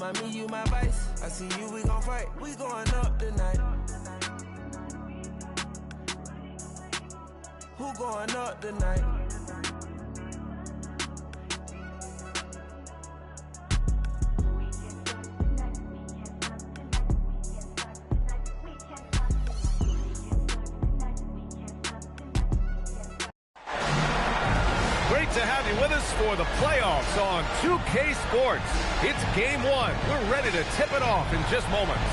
my me, you my vice. I see you, we gon' fight. We going up tonight. Who going up tonight? Great to have you with us for the playoffs on 2K Sports. It's game one. We're ready to tip it off in just moments.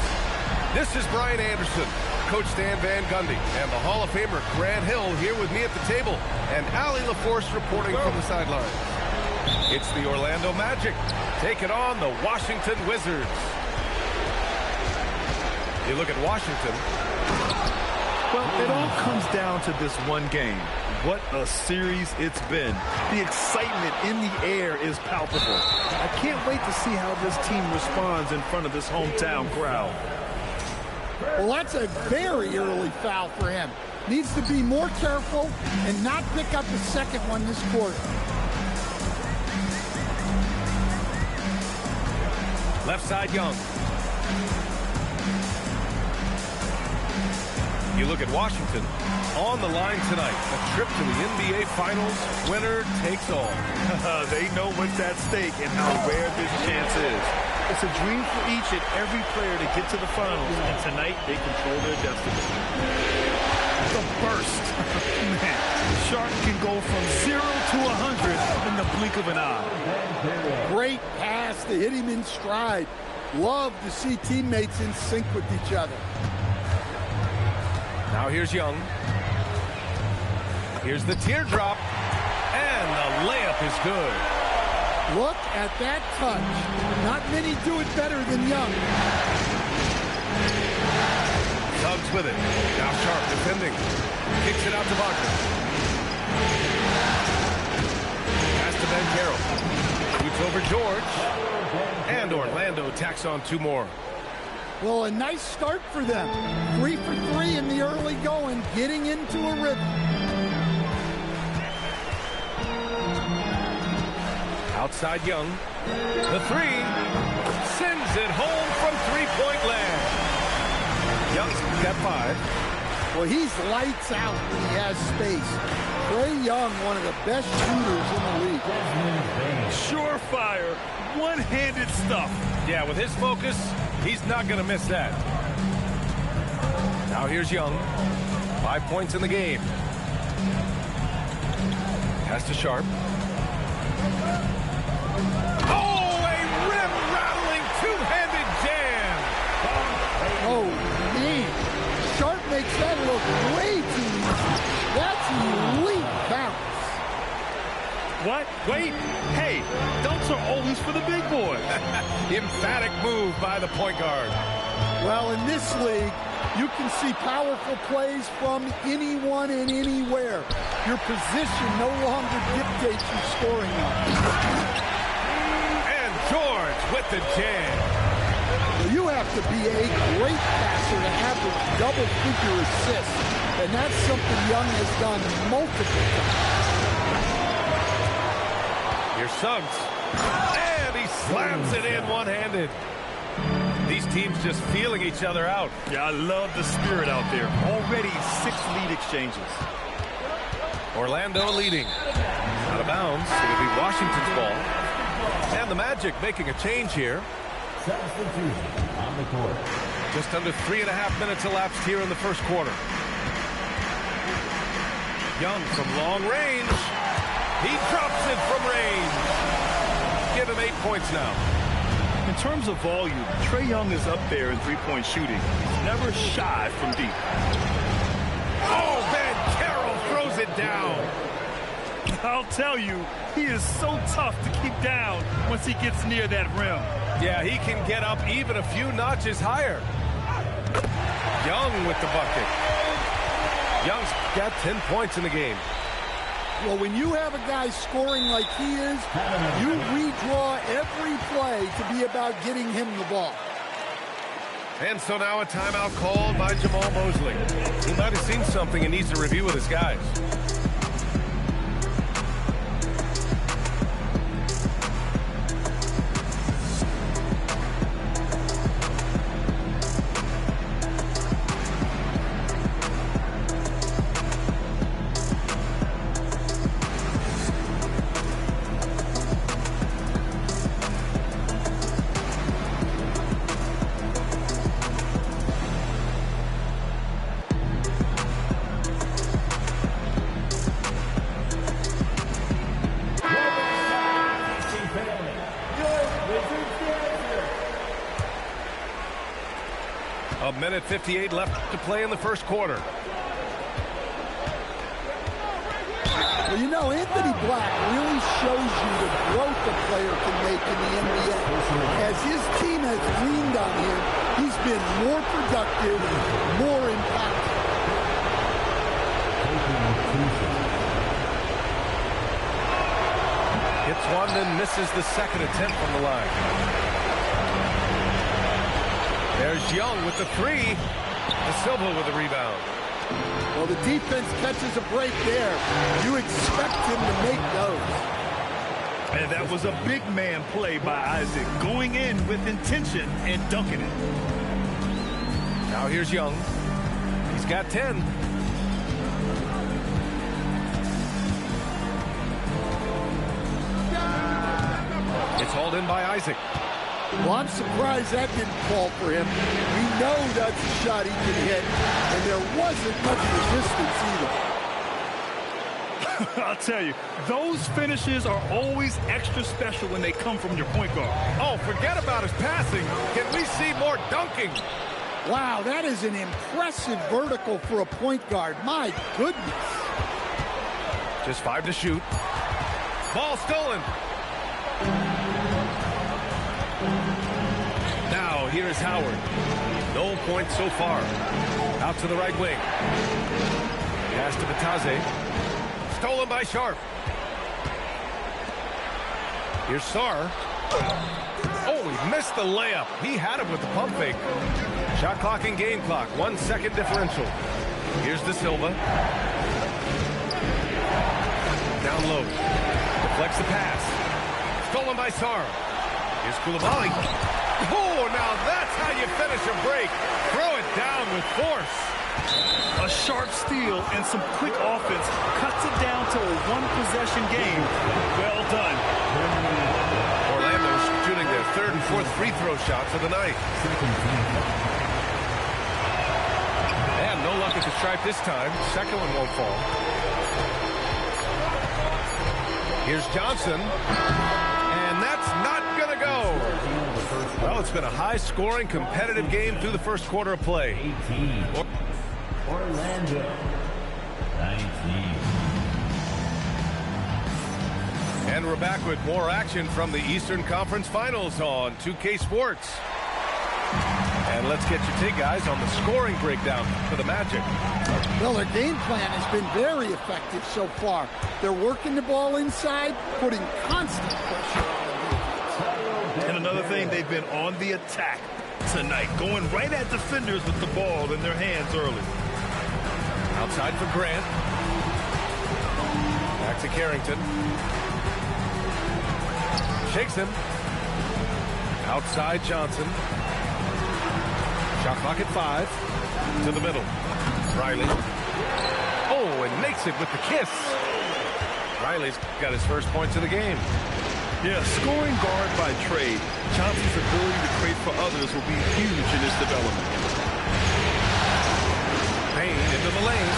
This is Brian Anderson, Coach Stan Van Gundy, and the Hall of Famer Grant Hill here with me at the table, and Allie LaForce reporting from the sidelines. It's the Orlando Magic taking on the Washington Wizards. You look at Washington. Well, it all comes down to this one game. What a series it's been. The excitement in the air is palpable. I can't wait to see how this team responds in front of this hometown crowd. Well, that's a very early foul for him. Needs to be more careful and not pick up the second one this quarter. Left side, Young. You look at Washington on the line tonight. A trip to the NBA Finals. Winner takes all. They know what's at stake and how rare this chance is. It's a dream for each and every player to get to the finals, and tonight they control their destiny. The burst. Man, Sharp can go from 0 to 100 in the blink of an eye. Great pass to hit him in stride. Love to see teammates in sync with each other. Now here's Young. Here's the teardrop. And the layup is good. Look at that touch. Not many do it better than Young. Tugs with it. Now Sharp defending. Kicks it out to Wagner. Pass to Ben Carroll. Shoots over George. And Orlando tacks on two more. Well, a nice start for them. 3 for 3 in the early going, getting into a rhythm. Outside Young. The three. Sends it home from three-point land. Young's got 5. Well, he's lights out when he has space. Trae Young, one of the best shooters in the league. Surefire, one-handed stuff. Yeah, with his focus, he's not going to miss that. Now here's Young. 5 points in the game. Pass to Sharp. Oh, a rim-rattling two-handed jam. Oh, man. Sharp makes that look way too easy. That's elite bounce. What? Wait. Hey, dunks are always for the big boys. Emphatic move by the point guard. Well, in this league, you can see powerful plays from anyone and anywhere. Your position no longer dictates your scoring. And George with the jam. Well, you have to be a great passer to average double-figure assists, and that's something Young has done multiple times. Here's Suggs. And he slams it in one-handed. These teams just feeling each other out. Yeah, I love the spirit out there. Already 6 lead exchanges. Orlando leading. Out of bounds. It'll be Washington's ball. And the Magic making a change here. Substitution on the court. Just under 3.5 minutes elapsed here in the first quarter. Young from long range. He drops it from range. Give him 8 points now. In terms of volume, Trae Young is up there in three-point shooting. He's never shy from deep. Oh, Van Carroll throws it down. I'll tell you, he is so tough to keep down once he gets near that rim. Yeah, he can get up even a few notches higher. Young with the bucket. Young's got 10 points in the game. Well, when you have a guy scoring like he is, you redraw every play to be about getting him the ball. And so now a timeout called by Jamal Mosley. He might have seen something and needs to review with his guys. minute 58 left to play in the first quarter. Well, you know, Anthony Black really shows you the growth a player can make in the NBA. As his team has leaned on him, he's been more productive, more impactful. Hits one, then misses the second attempt from the line. There's Young with the three. De Silva with the rebound. Well, the defense catches a break there. You expect him to make those. And that was a big man play by Isaac, going in with intention and dunking it. Now here's Young. He's got 10. It's hauled in by Isaac. Well, I'm surprised that didn't fall for him. We know that's a shot he can hit, and there wasn't much resistance either. I'll tell you, those finishes are always extra special when they come from your point guard. Oh, forget about his passing. Can we see more dunking? Wow, that is an impressive vertical for a point guard. My goodness. Just 5 to shoot. Ball stolen. Now, here's Howard. No points so far. Out to the right wing. Pass to Batadze. Stolen by Sharp. Here's Sarr. Oh, he missed the layup. He had it with the pump fake. Shot clock and game clock. 1 second differential. Here's De Silva. Down low. Deflects the pass. Stolen by Sarr. Here's Coulibaly. Oh, now that's how you finish a break. Throw it down with force. A sharp steal and some quick offense cuts it down to a one-possession game. Well done. Orlando's shooting their third and fourth free throw shots of the night. And no luck at the stripe this time. Second one won't fall. Here's Johnson. And that's not going to go. Well, it's been a high-scoring, competitive game through the first quarter of play. Orlando, 19. And we're back with more action from the Eastern Conference Finals on 2K Sports. And let's get your take, guys, on the scoring breakdown for the Magic. Well, their game plan has been very effective so far. They're working the ball inside, putting constant pressure on the defense. And another thing, they've been on the attack tonight, going right at defenders with the ball in their hands early. Outside for Grant. Back to Carrington. Shakes him. Outside Johnson. Shot clock at 5. To the middle. Riley. Oh, and makes it with the kiss. Riley's got his first points of the game. Yeah, scoring guard by trade. Johnson's ability to create for others will be huge in his development. Payne into the lane.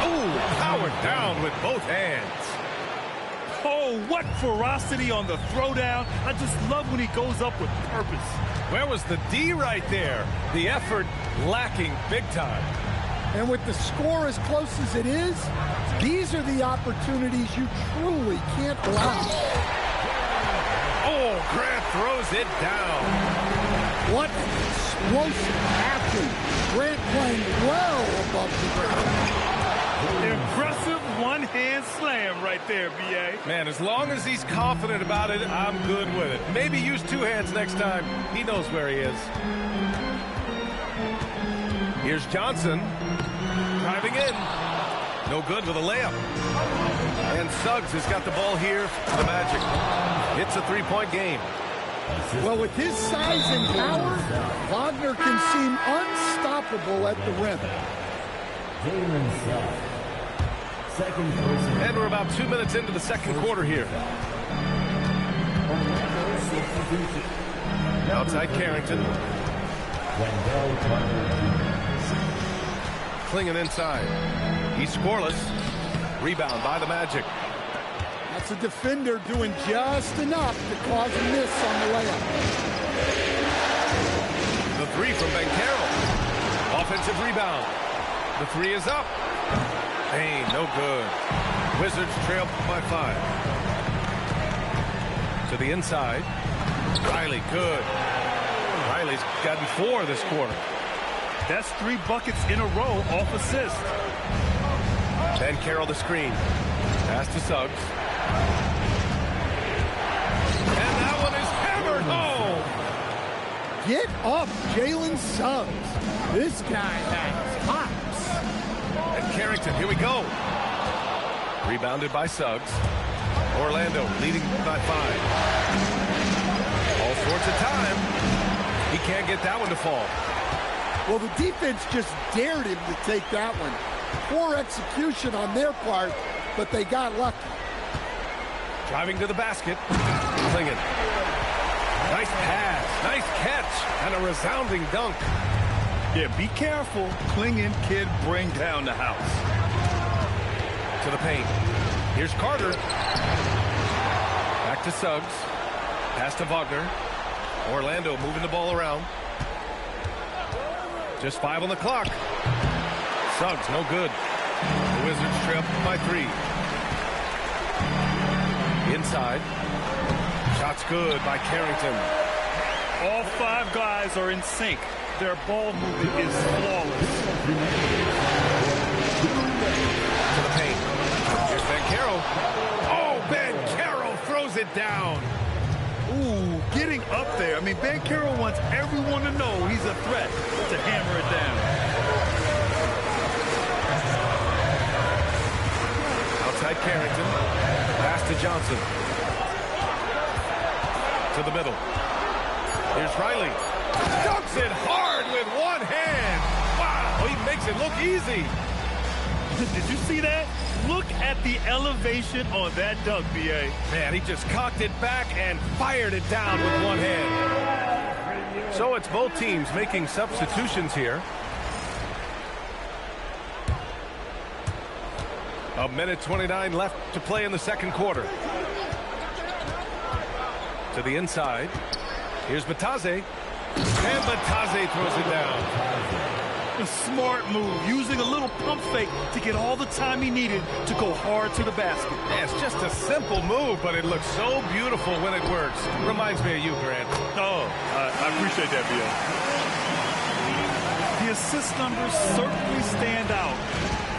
Oh, powered down with both hands. Oh, what ferocity on the throwdown. I just love when he goes up with purpose. Where was the D right there? The effort lacking big time. And with the score as close as it is, these are the opportunities you truly can't allow. Oh, Grant throws it down. What an explosive athlete. Grant playing well above the ground. Impressive one-hand slam right there, B.A. Man, as long as he's confident about it, I'm good with it. Maybe use 2 hands next time. He knows where he is. Here's Johnson. Driving in. No good with a layup. And Suggs has got the ball here for the Magic. It's a 3-point game. Well, with his size and power, Wagner can seem unstoppable at the rim. Jalen Suggs, second person. And we're about 2 minutes into the second quarter here. Orlando substitution. Outside Carrington. Wendell Carter. Clinging inside. He's scoreless. Rebound by the Magic. That's a defender doing just enough to cause a miss on the layup. The 3 from Banchero. offensive rebound. The three is up. Payne, no good. Wizards trail by 5. To the inside. Riley, good. Riley's gotten 4 this quarter. That's 3 buckets in a row off assist. Ben Carroll the screen. Pass to Suggs. And that one is hammered home. Get up, Jalen Suggs. This guy has hops. And Carrington, here we go. Rebounded by Suggs. Orlando leading by 5. All sorts of time. He can't get that one to fall. Well, the defense just dared him to take that one. Poor execution on their part, but they got lucky. Driving to the basket. Clingan. Nice pass. Nice catch. And a resounding dunk. Yeah, be careful. Clingan kid bring down the house. To the paint. Here's Carter. Back to Suggs. Pass to Wagner. Orlando moving the ball around. Just 5 on the clock. Suggs, no good. The Wizards trail by 3. Inside. Shots good by Carrington. All 5 guys are in sync. Their ball movement is flawless. To the paint. Here's Ben Carroll. Oh, Ben Carroll throws it down. Ooh, getting up there. I mean, Ben Carroll wants everyone to know he's a threat to hammer it down. Outside Carrington. Pass to Johnson. To the middle. Here's Riley. Dunks it hard with one hand. Wow, he makes it look easy. Did you see that? Look at the elevation on that dunk, B.A. Man, he just cocked it back and fired it down with one hand. So it's both teams making substitutions here. A minute 29 left to play in the second quarter. To the inside. Here's Batase. And Batase throws it down. A smart move, using a little pump fake to get all the time he needed to go hard to the basket. Yeah, it's just a simple move, but it looks so beautiful when it works. Reminds me of you, Grant. Oh, I appreciate that, B.A. The assist numbers certainly stand out.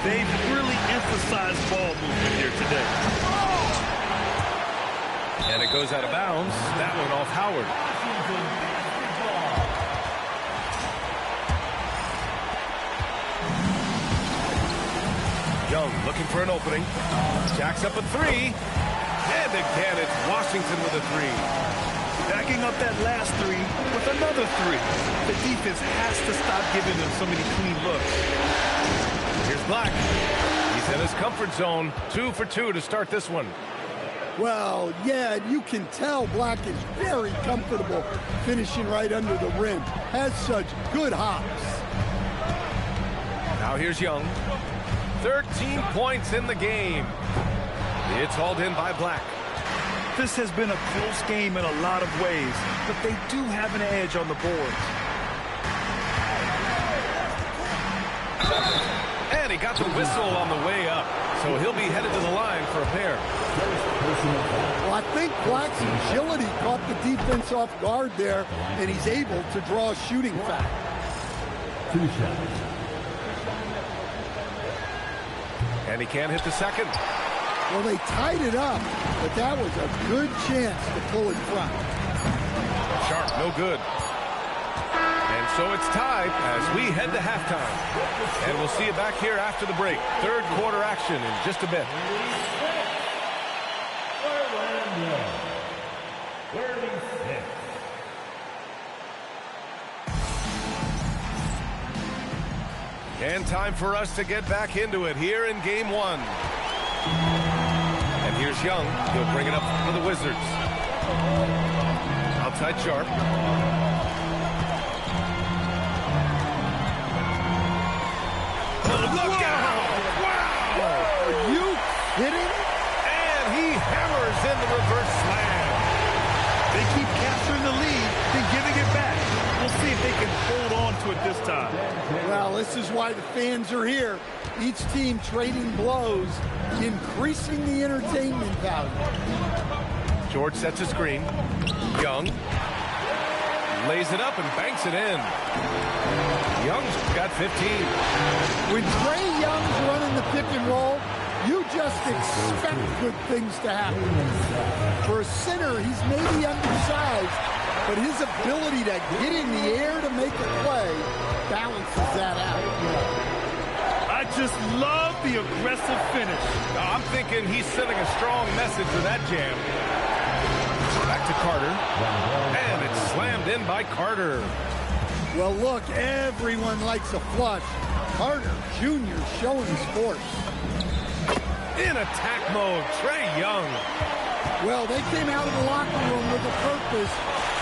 They've really emphasized ball movement here today. And it goes out of bounds. That one off Howard. Young looking for an opening. Jacks up a 3. And again, it's Washington with a 3. Backing up that last 3 with another 3. The defense has to stop giving them so many clean looks. Here's Black. He's in his comfort zone. 2 for 2 to start this one. Well, yeah, you can tell Black is very comfortable finishing right under the rim. Has such good hops. Now here's Young. 13 points in the game. It's hauled in by Black. This has been a close game in a lot of ways, but they do have an edge on the boards. And he got the whistle on the way up, so he'll be headed to the line for a pair. Well, I think Black's agility caught the defense off guard there, and he's able to draw a shooting foul. 2 shots. And he can't hit the second. Well, they tied it up, but that was a good chance to pull in front. Sharp, no good. And so it's tied as we head to halftime. And we'll see you back here after the break. Third quarter action in just a bit. Orlando. 36. And time for us to get back into it here in game 1. And here's Young. He'll bring it up for the Wizards. Outside Sharp. Look out! Wow! Are you kidding? And he hammers in the reverse slam. They keep capturing the lead, then giving it back. We'll see if they can hold on to it this time. Well, this is why the fans are here. Each team trading blows, increasing the entertainment value. George sets a screen. Young lays it up and banks it in. Young's got 15. When Trae Young's running the pick and roll, you just expect good things to happen. For a center, he's maybe undersized, but his ability to get in the air to make a play balances that out. I just love the aggressive finish. I'm thinking he's sending a strong message with that jam. Back to Carter. And it's slammed in by Carter. Well, look, everyone likes a flush. Carter Jr. showing his force. In attack mode, Trae Young. Well, they came out of the locker room with a purpose.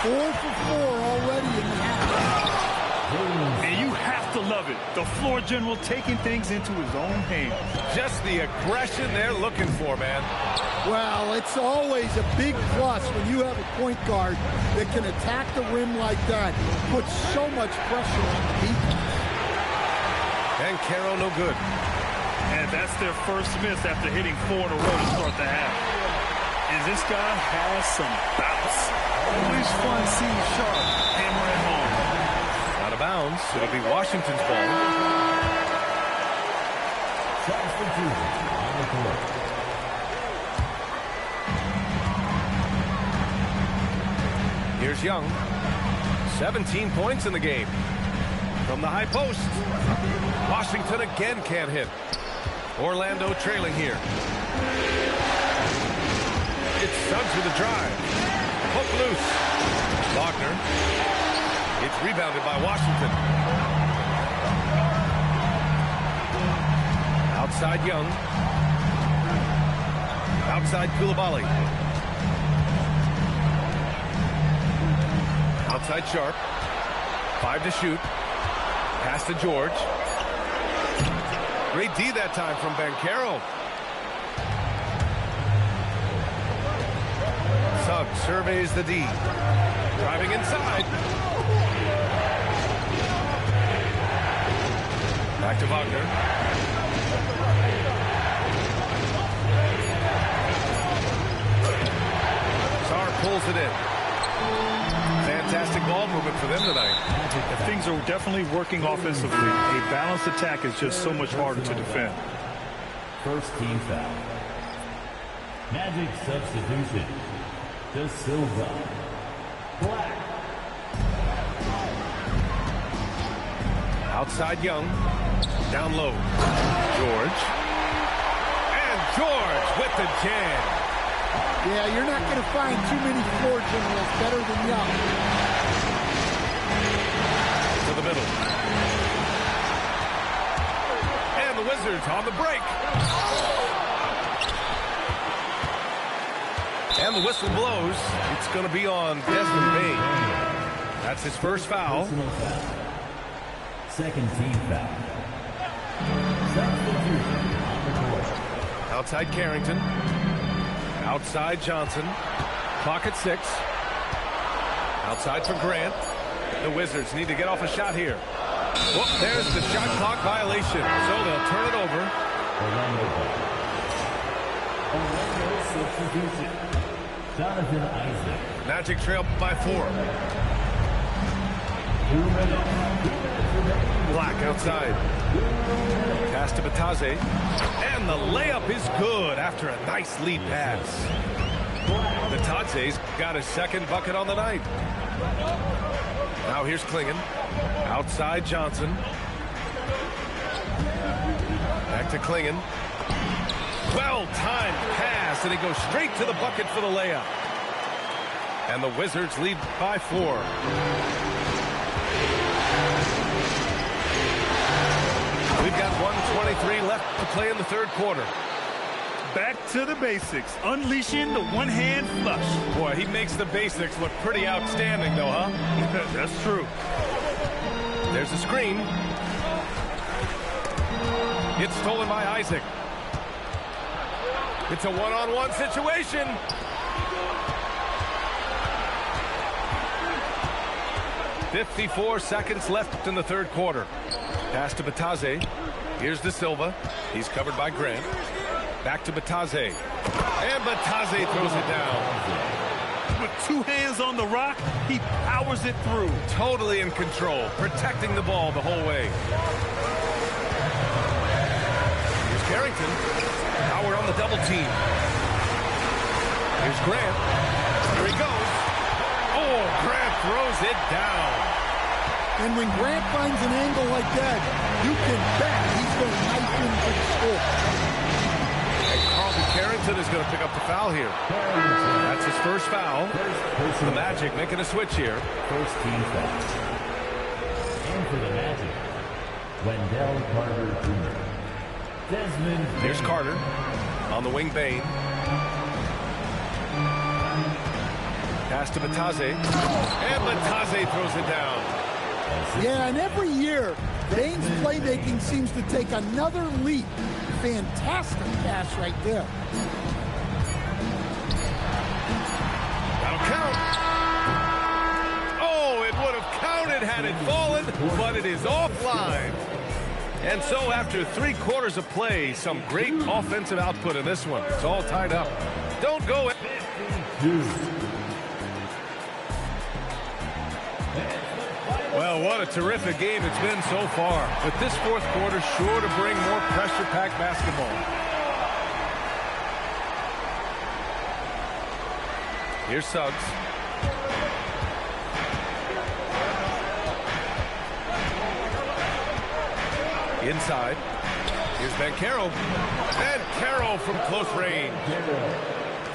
4 for 4 already in the half. And you have to love it. The floor general taking things into his own hands. Just the aggression they're looking for, man. Well, it's always a big plus when you have a point guard that can attack the rim like that. Puts so much pressure on the defense. And Caro no good. And that's their first miss after hitting 4 in a row to start the half. And this guy has some bounce. Always fun seeing Sharp hammer it home. Out of bounds. It'll be Washington's ball. Substitution on the court. Here's Young. 17 points in the game. From the high post. Washington again can't hit. Orlando trailing here. It's Suggs with a drive. Hook loose. Wagner. It's rebounded by Washington. Outside Young. Outside Coulibaly. Outside Sharp. 5 to shoot. Pass to George. Great D that time from Banchero. Suggs surveys the D. Driving inside. Back to Wagner. Sarr pulls it in. Fantastic ball movement for them tonight. Things are definitely working offensively. A balanced attack is just so much harder to defend. First team foul. Magic substitution. De Silva. Black. Outside Young. Down low. George. And George with the jam. Yeah, you're not going to find too many floor generals better than Young. To the middle. And the Wizards on the break. And the whistle blows. It's going to be on Desmond Bane. That's his first foul. Personal foul. Second team foul. Substitution on the court. Outside Carrington. Outside Johnson. Clock at 6. Outside for Grant. The Wizards need to get off a shot here. Whoop, there's the shot clock violation. So they'll turn it over. Orlando substitution. Jonathan Isaac. Magic trail by 4. 2 minutes. Black outside. Pass to Bataze. And the layup is good after a nice lead pass. Bataze's got his second bucket on the night. Now here's Klingon. Outside Johnson. Back to Klingon. Well-timed pass, and he goes straight to the bucket for the layup. And the Wizards lead by 4. We've got 1:23 left to play in the third quarter. Back to the basics, unleashing the one-hand flush. Boy, he makes the basics look pretty outstanding, though, huh? That's true. There's a screen. It's stolen by Isaac. It's a one-on-one situation. 54 seconds left in the third quarter. Pass to Batase. Here's De Silva. He's covered by Grant. Back to Batase. And Batase throws it down. With two hands on the rock, he powers it through. Totally in control, protecting the ball the whole way. Here's Carrington. Howard on the double team. Here's Grant. Here he goes. Oh, Grant throws it down. And when Grant finds an angle like that, you can bet he's going to knife into the score. And Carlton Carrington is going to pick up the foul here. That's his first foul. The Magic making a switch here. First team foul. And for the Magic, Wendell Carter Jr. Desmond Here's Bain. Carter on the wing. Bain. Pass to Batase. And Batase throws it down. Yeah, and every year, Bain's playmaking seems to take another leap. Fantastic pass right there. That'll count. Oh, it would have counted had it fallen, but it is offline. And so after 3 quarters of play, some great offensive output in this one. It's all tied up. Don't go. 52. Well, what a terrific game it's been so far. But this fourth quarter sure to bring more pressure-packed basketball. Here's Suggs. Inside. Here's Banchero. Banchero from close range.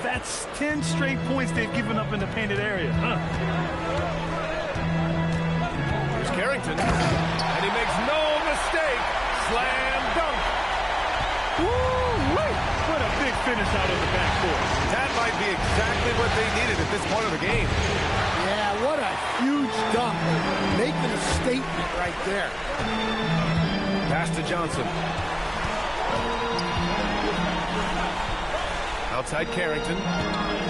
That's 10 straight points they've given up in the painted area. Here's Carrington. And he makes no mistake. Slam dunk. Woo-wee! What a big finish out of the backcourt. That might be exactly what they needed at this part of the game. Yeah, what a huge dunk. Making a statement right there. Pass to Johnson. Outside Carrington.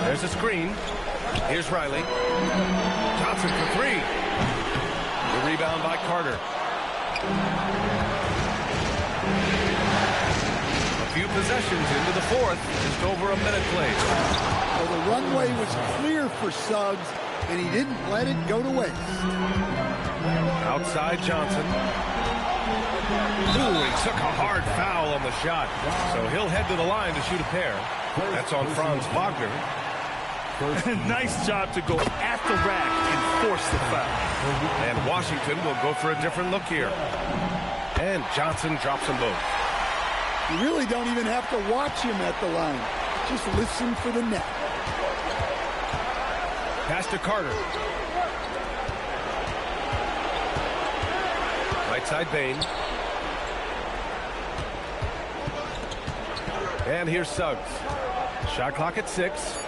There's a screen. Here's Riley. Johnson for 3. The rebound by Carter. A few possessions into the fourth. Just over a minute played. Well, the runway was clear for Suggs, and he didn't let it go to waste. Outside Johnson. Ooh, he took a hard foul on the shot. So he'll head to the line to shoot a pair. That's on Franz Wagner. Nice job to go at the rack and force the foul. And Washington will go for a different look here. And Johnson drops them both. You really don't even have to watch him at the line. Just listen for the net. Pass to Carter. Right side Bain. And here's Suggs. Shot clock at 6.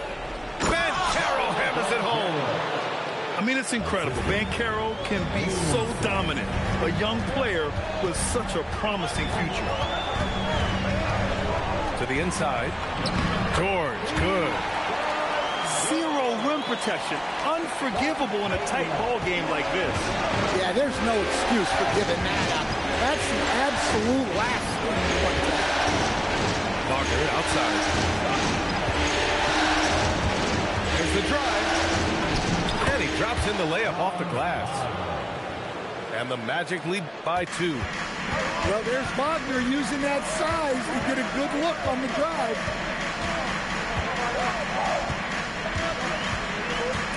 Banchero hammers it home. I mean, it's incredible. Banchero can be so dominant. A young player with such a promising future. To the inside. George, good. Zero rim protection. Unforgivable in a tight ball game like this. Yeah, there's no excuse for giving that up. That's the absolute last thing you want to do. Wagner outside. There's the drive. And he drops in the layup off the glass. And the Magic lead by 2. Well, there's Wagner using that size to get a good look on the drive.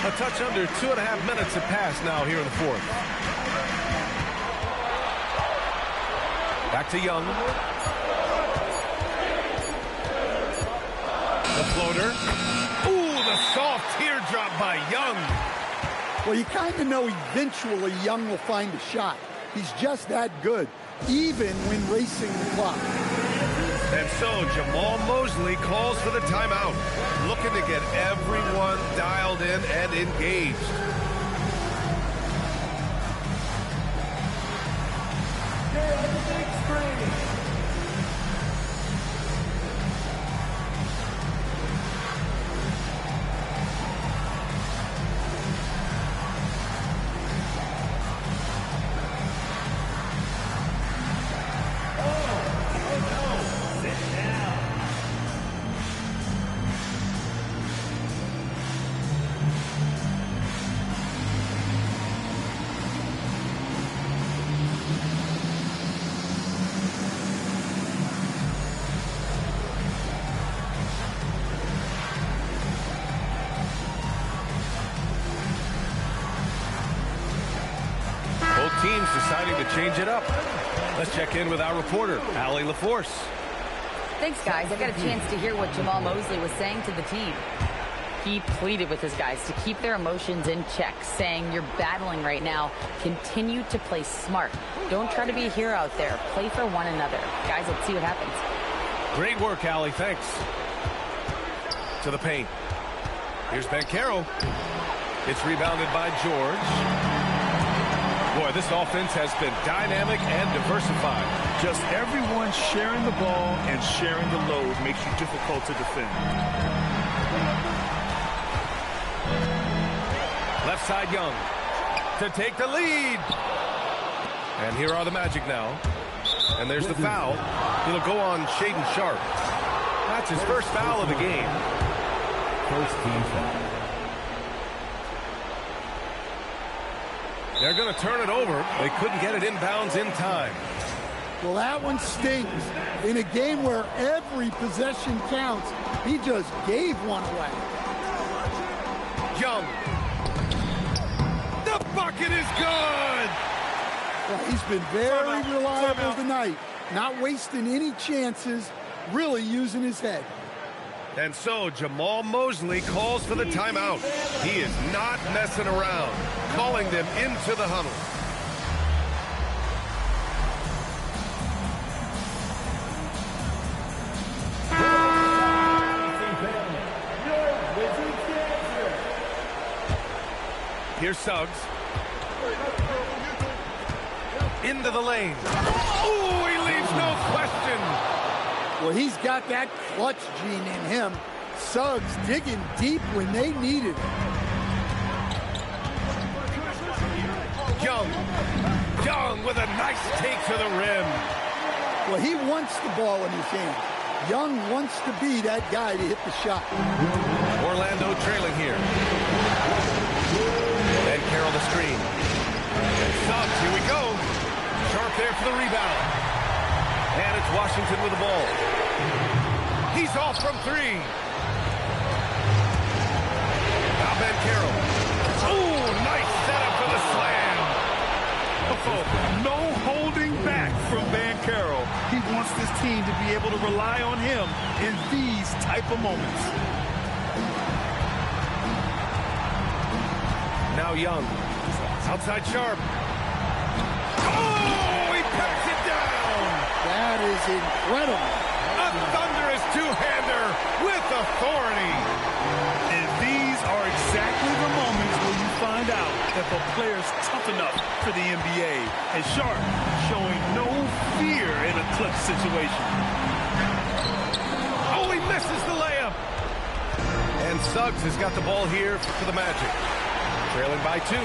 A touch under 2.5 minutes have passed now here in the fourth. Back to Young. The floater. Ooh, the soft teardrop by Young. Well, you kind of know eventually Young will find a shot. He's just that good, even when racing the clock. And so Jamal Mosley calls for the timeout, looking to get everyone dialed in and engaged. deciding to change it up. Let's check in with our reporter, Allie LaForce. Thanks, guys. I got a chance to hear what Jamahl Mosley was saying to the team. He pleaded with his guys to keep their emotions in check, saying, you're battling right now. Continue to play smart. Don't try to be a hero out there. Play for one another. Guys, let's see what happens. Great work, Allie. Thanks. To the paint. Here's Banchero. It's rebounded by George. Boy, this offense has been dynamic and diversified. Just everyone sharing the ball and sharing the load makes you difficult to defend. Left side, Young to take the lead. And here are the Magic now. And there's the foul. It'll go on Shaedon Sharpe. That's his first foul of the game. First team foul. They're going to turn it over. They couldn't get it inbounds in time. Well, that one stings. In a game where every possession counts, he just gave one away. Young. The bucket is good. Well, he's been very reliable tonight. Not wasting any chances, really using his head. And so Jamahl Mosley calls for the timeout. He is not messing around, calling them into the huddle. Here's Suggs. Into the lane. Ooh, he leaves no question. Well, he's got that clutch gene in him. Suggs digging deep when they needed it. Young with a nice take to the rim. Well, he wants the ball in his hand. Young wants to be that guy to hit the shot. Orlando trailing here. And Carroll the screen. And Suggs, here we go. Sharpe there for the rebound. And it's Washington with the ball. He's off from three. Now Banchero. Oh, nice setup for the slam. Oh, no holding back from Banchero. He wants this team to be able to rely on him in these type of moments. Now Young. Outside Sharpe. Oh, he packs it down. That is incredible. A thunderous two-hander with authority. And these are exactly the moments where you find out if a player's tough enough for the NBA. And Sharpe showing no fear in a clutch situation. Oh, he misses the layup. And Suggs has got the ball here for the Magic. Trailing by 2.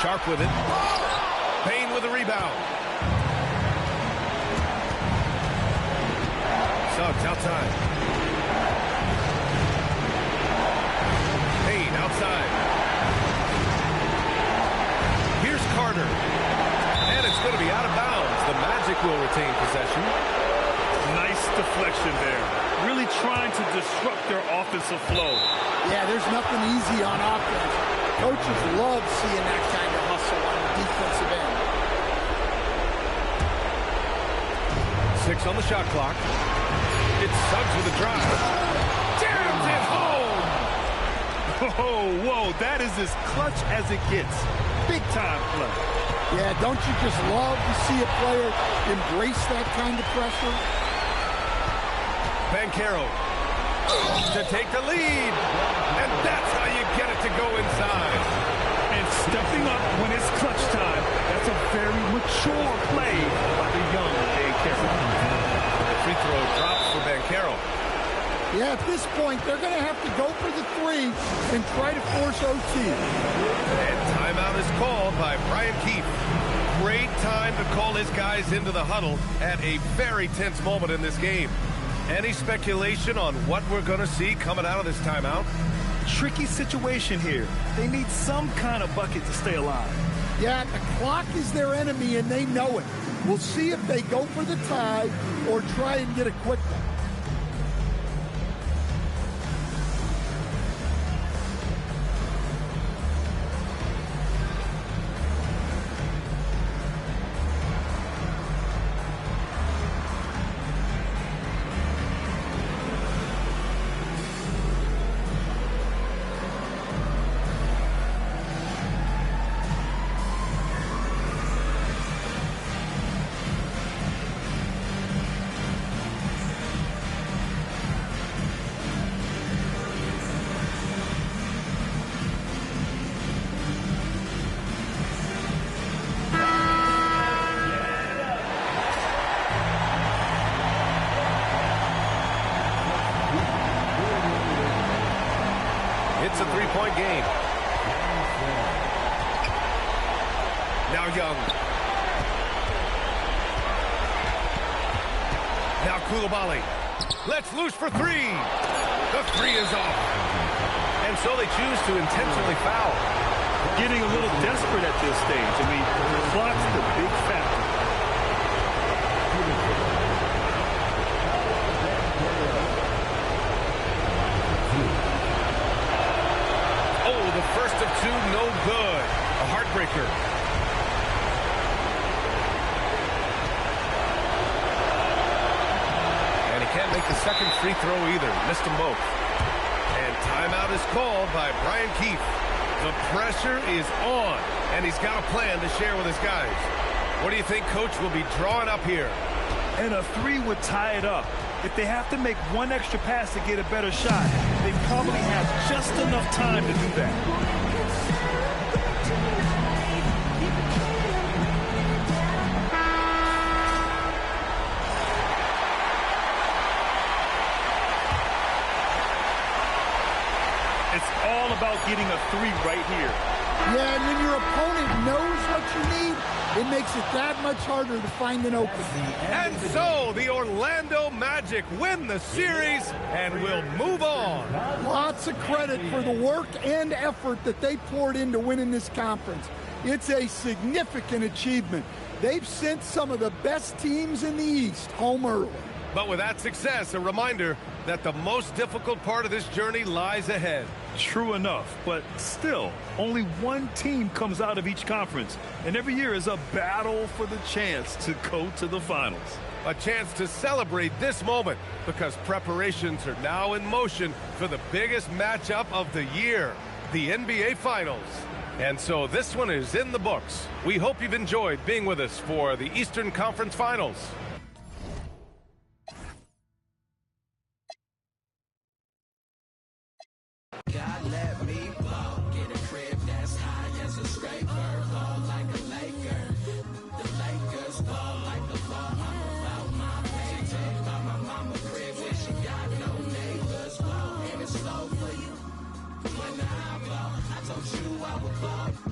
Sharpe with it. Payne with the rebound. Suggs outside. Payne outside. Here's Carter. And it's going to be out of bounds. The Magic will retain possession. Nice deflection there. Really trying to disrupt their offensive flow. Yeah, there's nothing easy on offense. Coaches love seeing that kind of hustle on the defensive end. 6 on the shot clock. It's Suggs with a drive. Jams it home! Whoa, that is as clutch as it gets. Big time play. Yeah, don't you just love to see a player embrace that kind of pressure? Banchero to take the lead. And that's how you get it to go inside. And stepping up when it's clutch time. That's a very mature play by the young Banchero. The free throw drops for Banchero. Yeah, at this point, they're going to have to go for the 3 and try to force OT. And timeout is called by Brian Keefe. Great time to call his guys into the huddle at a very tense moment in this game. Any speculation on what we're going to see coming out of this timeout? Tricky situation here. They need some kind of bucket to stay alive. Yeah, the clock is their enemy, and they know it. We'll see if they go for the tie or try and get a quick one. It's a three-point game. Now Young. Now Coulibaly. Let's loose for three. The three is off. And so they choose to intentionally foul. Getting a little desperate at this stage. I mean, the clock's the big factor. Oh, the first of two, no good. A heartbreaker. And he can't make the second free throw either. Missed them both. And timeout is called by Brian Keefe. The pressure is on, and he's got a plan to share with his guys. What do you think Coach will be drawing up here? And a three would tie it up. If they have to make one extra pass to get a better shot, they probably have just enough time to do that. It's all about getting a three right here. Yeah, and when your opponent knows what you need, it makes it that much harder to find an opening. And so the Orlando Magic win the series and will move on. Lots of credit for the work and effort that they poured into winning this conference. It's a significant achievement. They've sent some of the best teams in the East home early. But with that success, a reminder that the most difficult part of this journey lies ahead. True enough, but still, only one team comes out of each conference, and every year is a battle for the chance to go to the finals. A chance to celebrate this moment because preparations are now in motion for the biggest matchup of the year, the NBA Finals. And so this one is in the books. We hope you've enjoyed being with us for the Eastern Conference Finals. God let me ball, get a crib that's high as a scraper, ball like a Laker. The Lakers ball like the ball. I'm about my paper, by my mama crib where she got no neighbors. Ball and it's slow for you. When I ball, I told you I would ball.